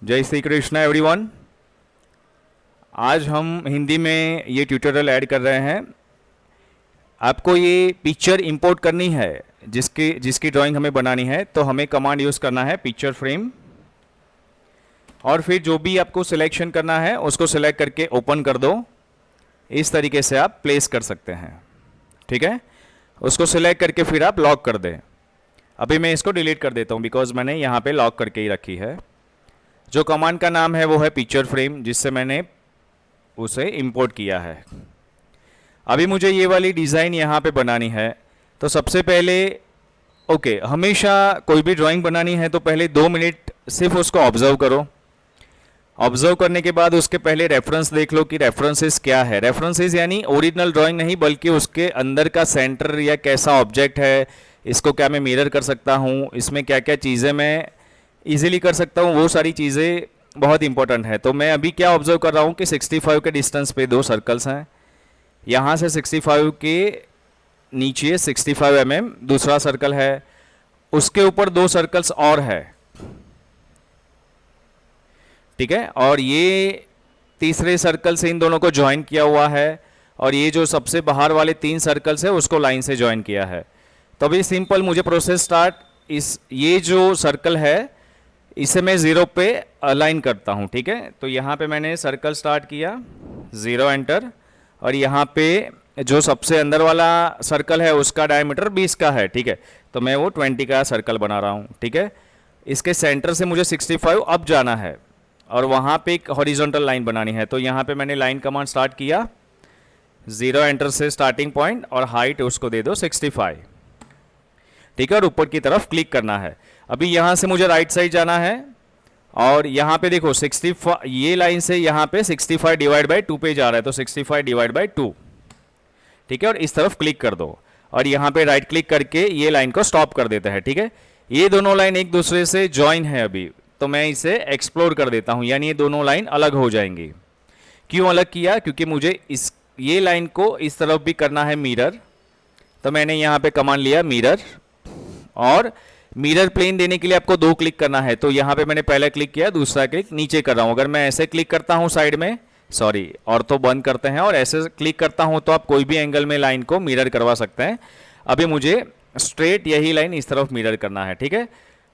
जय श्री कृष्ण एवरीवन। आज हम हिंदी में ये ट्यूटोरियल ऐड कर रहे हैं। आपको ये पिक्चर इंपोर्ट करनी है, जिसकी ड्राइंग हमें बनानी है, तो हमें कमांड यूज़ करना है पिक्चर फ्रेम, और फिर जो भी आपको सिलेक्शन करना है उसको सिलेक्ट करके ओपन कर दो। इस तरीके से आप प्लेस कर सकते हैं, ठीक है। उसको सिलेक्ट करके फिर आप लॉक कर दें। अभी मैं इसको डिलीट कर देता हूँ बिकॉज मैंने यहाँ पे लॉक करके ही रखी है। जो कमांड का नाम है वो है पिक्चर फ्रेम, जिससे मैंने उसे इंपोर्ट किया है। अभी मुझे ये वाली डिज़ाइन यहाँ पे बनानी है, तो सबसे पहले हमेशा कोई भी ड्राइंग बनानी है तो पहले 2 मिनट सिर्फ उसको ऑब्जर्व करो। ऑब्जर्व करने के बाद उसके पहले रेफरेंस देख लो कि रेफरेंसेस क्या है। रेफरेंसेस यानी ओरिजिनल ड्राइंग नहीं, बल्कि उसके अंदर का सेंटर या कैसा ऑब्जेक्ट है, इसको क्या मैं मिरर कर सकता हूँ, इसमें क्या क्या चीज़ें मैं इजीली कर सकता हूँ, वो सारी चीज़ें बहुत इंपॉर्टेंट है। तो मैं अभी क्या ऑब्जर्व कर रहा हूँ कि 65 के डिस्टेंस पे 2 सर्कल्स हैं। यहाँ से 65 के नीचे 65 दूसरा सर्कल है, उसके ऊपर 2 सर्कल्स और है, ठीक है। और ये तीसरे सर्कल से इन दोनों को ज्वाइन किया हुआ है, और ये जो सबसे बाहर वाले 3 सर्कल्स है उसको लाइन से ज्वाइन किया है। तो अभी सिंपल मुझे प्रोसेस स्टार्ट, ये जो सर्कल है इसे मैं 0 पे अलाइन करता हूँ, ठीक है। तो यहाँ पे मैंने सर्कल स्टार्ट किया, 0 एंटर, और यहाँ पे जो सबसे अंदर वाला सर्कल है उसका डायमीटर 20 का है, ठीक है। तो मैं वो 20 का सर्कल बना रहा हूँ, ठीक है। इसके सेंटर से मुझे 65 अप जाना है और वहाँ पे एक हॉरिजॉन्टल लाइन बनानी है। तो यहाँ पे मैंने लाइन कमांड स्टार्ट किया, 0 एंटर से स्टार्टिंग पॉइंट, और हाइट उसको दे दो 65, ठीक है। और ऊपर की तरफ क्लिक करना है। अभी यहाँ से मुझे राइट साइड जाना है, और यहाँ पे देखो 65, ये लाइन से यहाँ पे 65 डिवाइड बाई 2 पे जा रहा है, तो 65 डिवाइड बाई 2, ठीक है। और इस तरफ क्लिक कर दो, और यहाँ पे राइट क्लिक करके ये लाइन को स्टॉप कर देते हैं, ठीक है। ये दोनों लाइन एक दूसरे से ज्वाइन है अभी, तो मैं इसे एक्सप्लोर कर देता हूँ, यानी ये दोनों लाइन अलग हो जाएंगी। क्यों अलग किया? क्योंकि मुझे ये लाइन को इस तरफ भी करना है मिरर, तो मैंने यहाँ पे कमांड लिया मिरर, और मिरर प्लेन देने के लिए आपको 2 क्लिक करना है। तो यहाँ पे मैंने पहला क्लिक किया, दूसरा क्लिक नीचे कर रहा हूँ। अगर मैं ऐसे क्लिक करता हूँ साइड में, और तो बंद करते हैं, और ऐसे क्लिक करता हूँ तो आप कोई भी एंगल में लाइन को मिरर करवा सकते हैं। अभी मुझे स्ट्रेट यही लाइन इस तरफ मिरर करना है, ठीक है।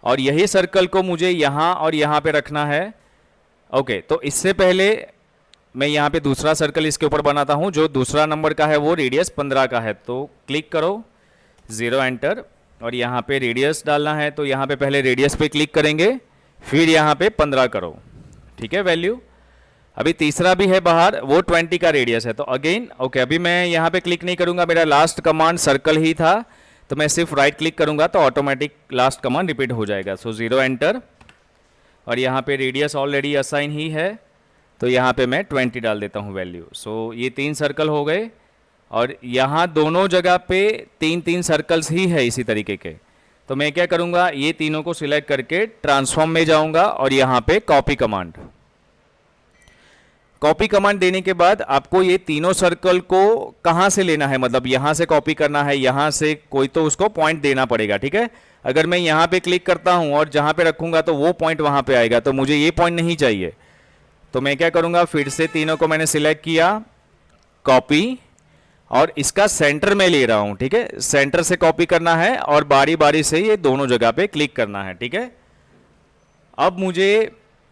और यही सर्कल को मुझे यहाँ और यहाँ पे रखना है। तो इससे पहले मैं यहाँ पे दूसरा सर्कल इसके ऊपर बनाता हूँ। जो दूसरा नंबर का है वो रेडियस 15 का है, तो क्लिक करो, 0 एंटर, और यहाँ पे रेडियस डालना है। तो यहाँ पे पहले रेडियस पे क्लिक करेंगे, फिर यहाँ पे 15 करो, ठीक है, वैल्यू। अभी तीसरा भी है बाहर, वो 20 का रेडियस है, तो अगेन अभी मैं यहाँ पे क्लिक नहीं करूँगा, मेरा लास्ट कमांड सर्कल ही था, तो मैं सिर्फ राइट क्लिक करूँगा तो ऑटोमेटिक लास्ट कमांड रिपीट हो जाएगा। सो 0 एंटर, और यहाँ पे रेडियस ऑलरेडी असाइन ही है, तो यहाँ पे मैं 20 डाल देता हूँ वैल्यू। सो ये 3 सर्कल हो गए, और यहाँ दोनों जगह पे 3-3 सर्कल्स ही है इसी तरीके के। तो मैं क्या करूँगा, ये तीनों को सिलेक्ट करके ट्रांसफॉर्म में जाऊँगा, और यहाँ पे कॉपी कमांड देने के बाद आपको ये तीनों सर्कल को कहाँ से लेना है, मतलब यहाँ से कॉपी करना है, यहाँ से कोई तो उसको पॉइंट देना पड़ेगा, ठीक है। अगर मैं यहाँ पे क्लिक करता हूँ और जहाँ पे रखूँगा तो वो पॉइंट वहाँ पे आएगा, तो मुझे ये पॉइंट नहीं चाहिए। तो मैं क्या करूँगा, फिर से तीनों को मैंने सिलेक्ट किया, कॉपी, और इसका सेंटर में ले रहा हूं, ठीक है। सेंटर से कॉपी करना है और बारी बारी से ये दोनों जगह पे क्लिक करना है, ठीक है। अब मुझे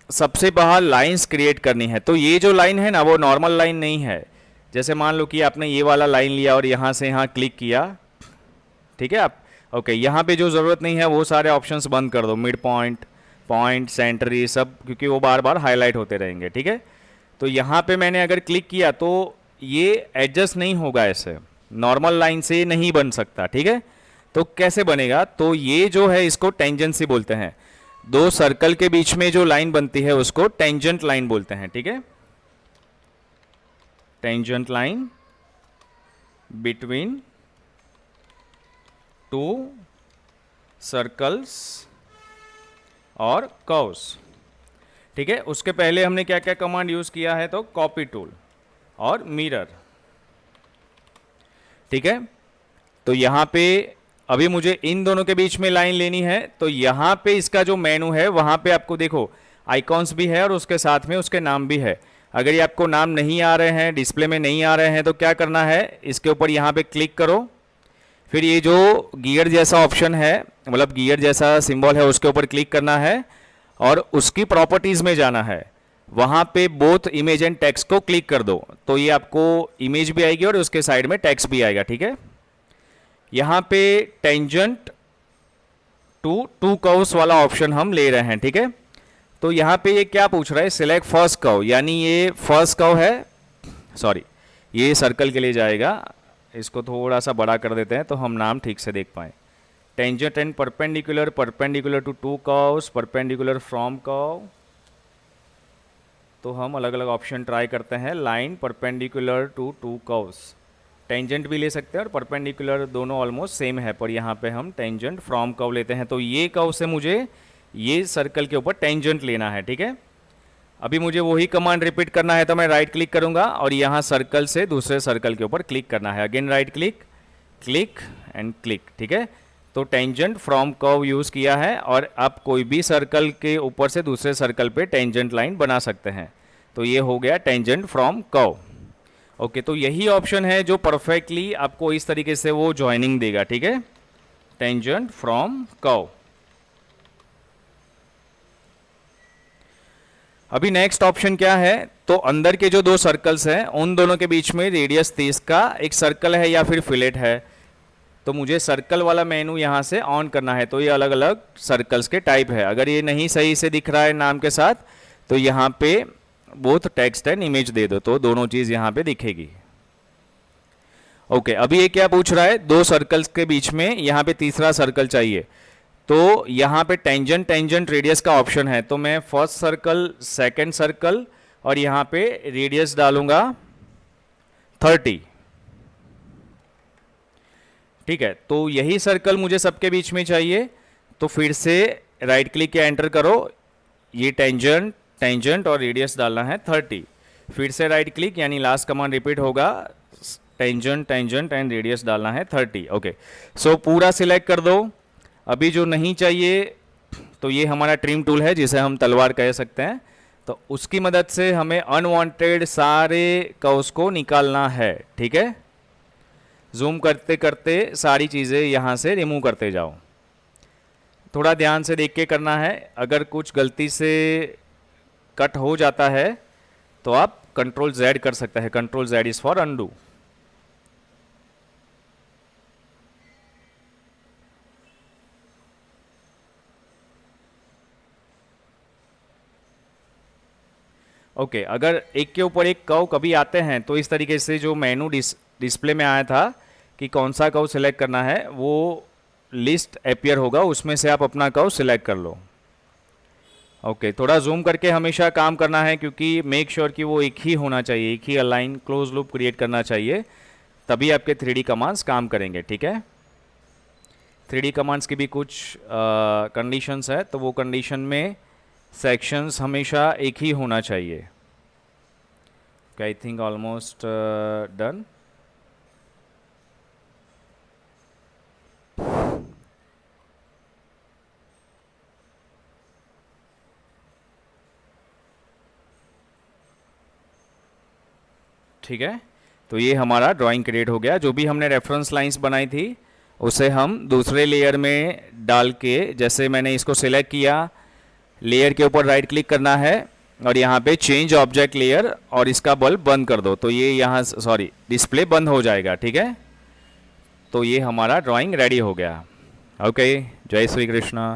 सबसे बाहर लाइंस क्रिएट करनी है। तो ये जो लाइन है ना, वो नॉर्मल लाइन नहीं है। जैसे मान लो कि आपने ये वाला लाइन लिया और यहाँ से यहाँ क्लिक किया, ठीक है। आप यहाँ पे जो ज़रूरत नहीं है वो सारे ऑप्शंस बंद कर दो, मिड पॉइंट, पॉइंट, सेंटर, ये सब, क्योंकि वो बार बार हाईलाइट होते रहेंगे, ठीक है। तो यहाँ पे मैंने अगर क्लिक किया तो ये एडजस्ट नहीं होगा, ऐसे नॉर्मल लाइन से नहीं बन सकता, ठीक है। तो कैसे बनेगा, तो ये जो है इसको टेंजेंसी बोलते हैं। 2 सर्कल के बीच में जो लाइन बनती है उसको टेंजेंट लाइन बोलते हैं, ठीक है। टेंजेंट लाइन बिटवीन 2 सर्कल्स और कर्व्स, ठीक है। उसके पहले हमने क्या क्या कमांड यूज किया है, तो कॉपी टूल और मिरर, ठीक है। तो यहाँ पे अभी मुझे इन दोनों के बीच में लाइन लेनी है, तो यहाँ पे इसका जो मेनू है वहाँ पे आपको देखो आइकॉन्स भी है और उसके साथ में उसके नाम भी है। अगर ये आपको नाम नहीं आ रहे हैं, डिस्प्ले में नहीं आ रहे हैं, तो क्या करना है, इसके ऊपर यहाँ पे क्लिक करो, फिर ये जो गियर जैसा ऑप्शन है, मतलब गियर जैसा सिंबल है, उसके ऊपर क्लिक करना है और उसकी प्रॉपर्टीज़ में जाना है। वहाँ पे बोथ इमेज एंड टेक्स्ट को क्लिक कर दो, तो ये आपको इमेज भी आएगी और उसके साइड में टेक्स्ट भी आएगा। ठीक है, यहाँ पे टेंजेंट टू कर्व्स वाला ऑप्शन हम ले रहे हैं। ठीक है, तो यहाँ पे ये क्या पूछ रहा है, सिलेक्ट फर्स्ट कर्व, यानी ये फर्स्ट कर्व है, सॉरी ये सर्कल के लिए जाएगा। इसको थोड़ा सा बड़ा कर देते हैं तो हम नाम ठीक से देख पाएँ। Tangent and perpendicular, perpendicular to two curves, perpendicular from curve. तो हम अलग अलग ऑप्शन ट्राई करते हैं। Line perpendicular to two curves, tangent भी ले सकते हैं और परपेंडिकुलर, दोनों ऑलमोस्ट सेम है, पर यहाँ पे हम टेंजेंट फ्रॉम कर्व लेते हैं। तो ये कर्व से मुझे ये सर्कल के ऊपर टेंजेंट लेना है। ठीक है, अभी मुझे वही कमांड रिपीट करना है, तो मैं राइट क्लिक करूँगा और यहाँ सर्कल से दूसरे सर्कल के ऊपर क्लिक करना है। Again right click, click and click. ठीक है, तो टेंजेंट फ्रॉम कर्व यूज़ किया है और आप कोई भी सर्कल के ऊपर से दूसरे सर्कल पे टेंजेंट लाइन बना सकते हैं। तो ये हो गया टेंजेंट फ्रॉम कर्व। ओके, तो यही ऑप्शन है जो परफेक्टली आपको इस तरीके से वो ज्वाइनिंग देगा। ठीक है, टेंजेंट फ्रॉम कर्व। अभी नेक्स्ट ऑप्शन क्या है, तो अंदर के जो दो सर्कल्स हैं उन दोनों के बीच में रेडियस 30 का एक सर्कल है या फिर फिलेट है। तो मुझे सर्कल वाला मेनू यहाँ से ऑन करना है। तो ये अलग अलग सर्कल्स के टाइप है। अगर ये नहीं सही से दिख रहा है नाम के साथ, तो यहाँ पे बोथ टेक्स्ट एंड इमेज दे दो, तो दोनों चीज़ यहाँ पे दिखेगी। ओके, अभी ये क्या पूछ रहा है, दो सर्कल्स के बीच में यहाँ पे तीसरा सर्कल चाहिए। तो यहाँ पे टेंजेंट टेंजेंट रेडियस का ऑप्शन है। तो मैं फर्स्ट सर्कल, सेकंड सर्कल और यहाँ पे रेडियस डालूंगा 30। ठीक है, तो यही सर्कल मुझे सबके बीच में चाहिए। तो फिर से राइट क्लिक या एंटर करो, ये टेंजेंट टेंजेंट और रेडियस डालना है 30। फिर से राइट क्लिक, यानी लास्ट कमांड रिपीट होगा, टेंजेंट टेंजेंट एंड रेडियस डालना है 30। ओके, सो पूरा सिलेक्ट कर दो। अभी जो नहीं चाहिए, तो ये हमारा ट्रिम टूल है जिसे हम तलवार कह सकते हैं। तो उसकी मदद से हमें अनवांटेड सारे कर्व्स को निकालना है। ठीक है, जूम करते करते सारी चीज़ें यहाँ से रिमूव करते जाओ। थोड़ा ध्यान से देख के करना है। अगर कुछ गलती से कट हो जाता है तो आप कंट्रोल Z कर सकते हैं। Control Z is for undo. Okay, अगर एक के ऊपर एक कर्व कभी आते हैं तो इस तरीके से जो मेनू डिस्प्ले में आया था कि कौन सा कर्व सिलेक्ट करना है, वो लिस्ट अपीयर होगा, उसमें से आप अपना कर्व सिलेक्ट कर लो। ओके, थोड़ा जूम करके हमेशा काम करना है, क्योंकि मेक श्योर कि वो एक ही होना चाहिए, एक ही अलाइन क्लोज लूप क्रिएट करना चाहिए, तभी आपके 3D कमांड्स काम करेंगे। ठीक है, 3D कमांड्स की भी कुछ कंडीशंस है, तो वो कंडीशन में सेक्शंस हमेशा एक ही होना चाहिए। I think almost done. ठीक है, तो ये हमारा ड्राइंग क्रिएट हो गया। जो भी हमने रेफरेंस लाइंस बनाई थी उसे हम दूसरे लेयर में डाल के, जैसे मैंने इसको सिलेक्ट किया, लेयर के ऊपर राइट क्लिक करना है और यहाँ पे चेंज ऑब्जेक्ट लेयर और इसका बल्ब बंद कर दो, तो ये यहाँ सॉरी डिस्प्ले बंद हो जाएगा। ठीक है, तो ये हमारा ड्राइंग रेडी हो गया। ओके, जय श्री कृष्णा।